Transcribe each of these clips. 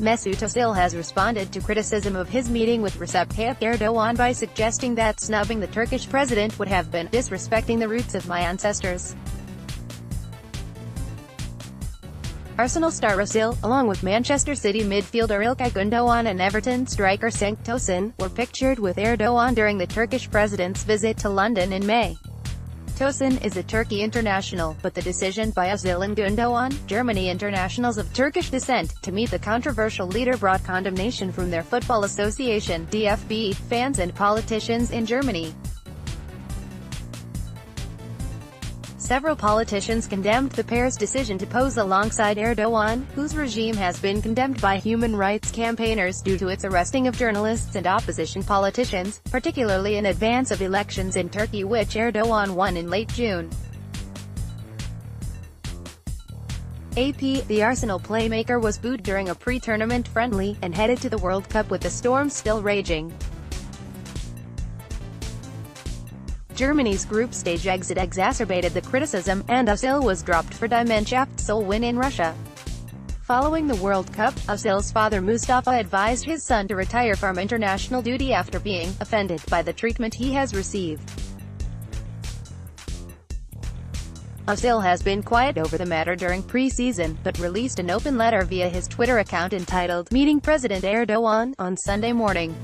Mesut Ozil has responded to criticism of his meeting with Recep Tayyip Erdogan by suggesting that snubbing the Turkish president would have been disrespecting the roots of my ancestors. Arsenal star Ozil, along with Manchester City midfielder Ilkay Gundogan and Everton striker Cenk Tosun, were pictured with Erdogan during the Turkish president's visit to London in May. Tosun is a Turkey international, but the decision by Ozil and Gundogan, Germany internationals of Turkish descent, to meet the controversial leader brought condemnation from their football association, DFB, fans and politicians in Germany. Several politicians condemned the pair's decision to pose alongside Erdogan, whose regime has been condemned by human rights campaigners due to its arresting of journalists and opposition politicians, particularly in advance of elections in Turkey which Erdogan won in late June. AP, the Arsenal playmaker was booed during a pre-tournament friendly, and headed to the World Cup with the storm still raging. Germany's group stage exit exacerbated the criticism, and Ozil was dropped for Die Mannschaft sole win in Russia. Following the World Cup, Ozil's father Mustafa advised his son to retire from international duty after being offended by the treatment he has received. Ozil has been quiet over the matter during pre-season, but released an open letter via his Twitter account entitled, "Meeting President Erdogan," on Sunday morning.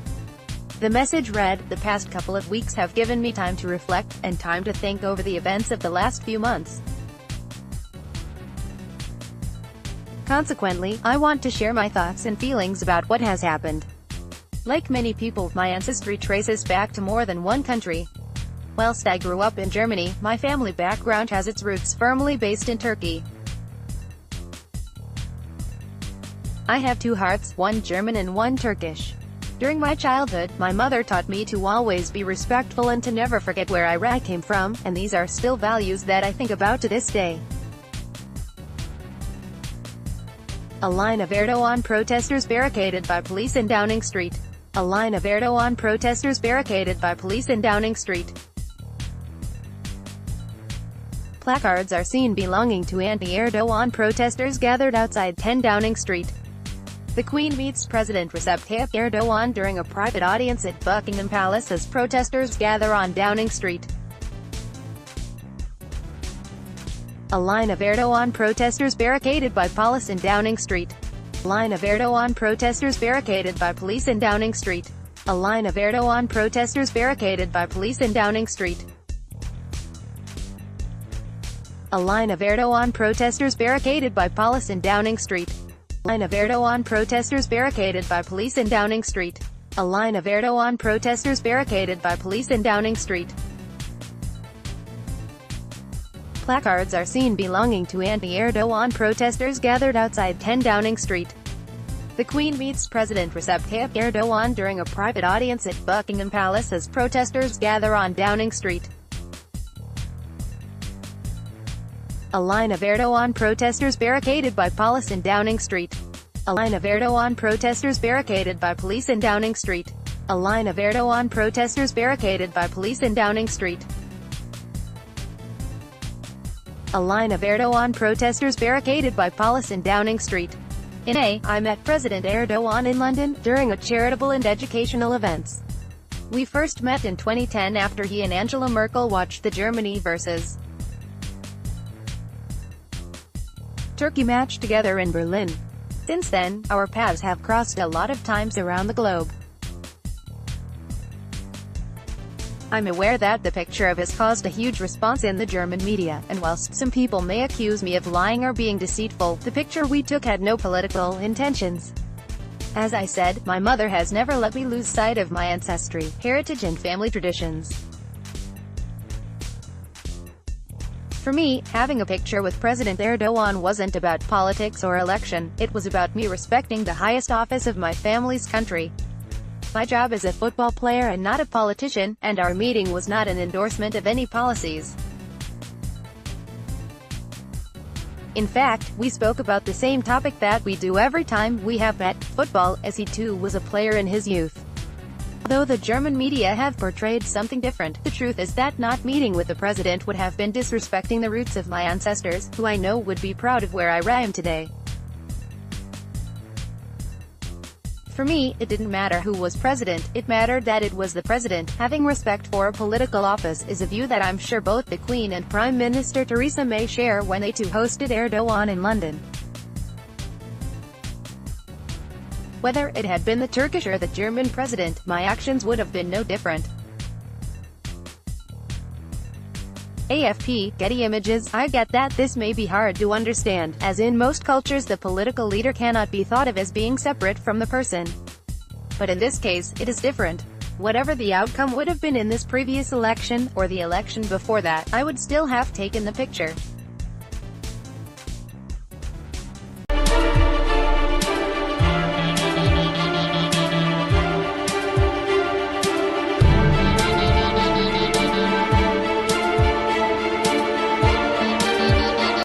The message read, "The past couple of weeks have given me time to reflect, and time to think over the events of the last few months. Consequently, I want to share my thoughts and feelings about what has happened. Like many people, my ancestry traces back to more than one country. Whilst I grew up in Germany, my family background has its roots firmly based in Turkey. I have two hearts, one German and one Turkish. During my childhood, my mother taught me to always be respectful and to never forget where I came from, and these are still values that I think about to this day." A line of Erdogan protesters barricaded by police in Downing Street. A line of Erdogan protesters barricaded by police in Downing Street. Placards are seen belonging to anti-Erdogan protesters gathered outside 10 Downing Street. The Queen meets President Recep Tayyip Erdogan during a private audience at Buckingham Palace as protesters gather on Downing Street. A line of Erdogan protesters barricaded by police in Downing Street. A line of Erdogan protesters barricaded by police in Downing Street. A line of Erdogan protesters barricaded by police in Downing Street. A line of Erdogan protesters barricaded by police in Downing Street. Line of Erdogan protesters barricaded by police in Downing Street. A line of Erdogan protesters barricaded by police in Downing Street. Placards are seen belonging to anti-Erdogan protesters gathered outside 10 Downing Street. The Queen meets President Recep Tayyip Erdogan during a private audience at Buckingham Palace as protesters gather on Downing Street. A line of Erdogan protesters barricaded by police in Downing Street. A line of Erdogan protesters barricaded by police in Downing Street. A line of Erdogan protesters barricaded by police in Downing Street. A line of Erdogan protesters barricaded by police in Downing Street. In May, I met President Erdogan in London, during a charitable and educational events. We first met in 2010 after he and Angela Merkel watched the Germany vs. Turkey match together in Berlin. Since then, our paths have crossed a lot of times around the globe. I'm aware that the picture of has caused a huge response in the German media, and whilst some people may accuse me of lying or being deceitful, the picture we took had no political intentions. As I said, my mother has never let me lose sight of my ancestry, heritage and family traditions. For me, having a picture with President Erdogan wasn't about politics or election, it was about me respecting the highest office of my family's country. My job is a football player and not a politician, and our meeting was not an endorsement of any policies. In fact, we spoke about the same topic that we do every time we have met, football, as he too was a player in his youth. Although the German media have portrayed something different, the truth is that not meeting with the president would have been disrespecting the roots of my ancestors, who I know would be proud of where I am today. For me, it didn't matter who was president, it mattered that it was the president. Having respect for a political office is a view that I'm sure both the Queen and Prime Minister Theresa May share when they too hosted Erdogan in London. Whether it had been the Turkish or the German president, my actions would have been no different. AFP, Getty Images. I get that this may be hard to understand, as in most cultures the political leader cannot be thought of as being separate from the person. But in this case, it is different. Whatever the outcome would have been in this previous election, or the election before that, I would still have taken the picture.